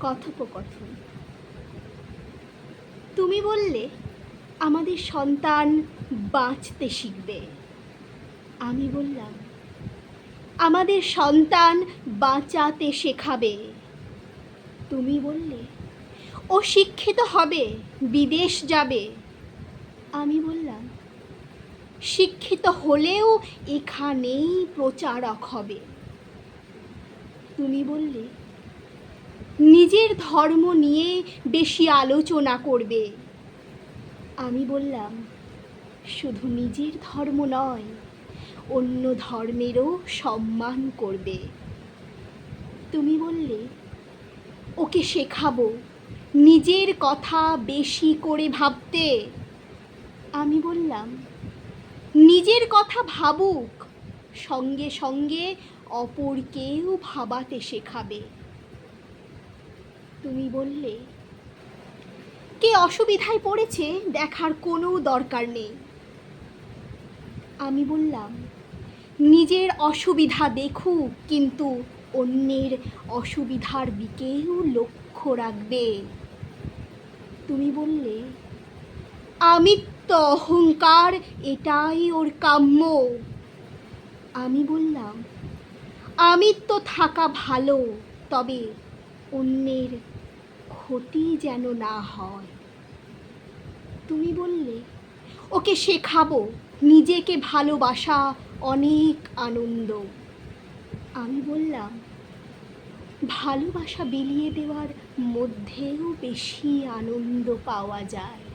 কথোপকথন। তুমি বললে আমাদের সন্তান বাঁচতে শিখবে। আমি বললাম আমাদের সন্তান বাঁচাতে শেখাবে। তুমি বললে ও শিক্ষিত হবে, বিদেশ যাবে। আমি বললাম শিক্ষিত হলেও এখানেই প্রচারক হবে। তুমি বললে নিজের ধর্ম নিয়ে বেশি আলোচনা করবে। আমি বললাম শুধু নিজের ধর্ম নয়, অন্য ধর্মেরও সম্মান করবে। তুমি বললে ওকে শেখাবো নিজের কথা বেশি করে ভাবতে। আমি বললাম নিজের কথা ভাবুক, সঙ্গে সঙ্গে অপরকেও ভাবাতে শেখাবে। তুমি বললে কে অসুবিধায় পড়েছে দেখার কোনো দরকার নেই। আমি বললাম নিজের অসুবিধা দেখুক, কিন্তু অন্যের অসুবিধার দিকেও লক্ষ্য রাখবে। তুমি বললে আমিত্ব অহংকার এটাই ওর কাম্য। আমি বললাম আমিত্ব থাকা ভালো, তবে অন্যের ক্ষতি যেন না হয়। তুমি বললে ওকে শেখাবো নিজেকে ভালোবাসা অনেক আনন্দ। আমি বললাম ভালোবাসা বিলিয়ে দেওয়ার মধ্যেও বেশি আনন্দ পাওয়া যায়।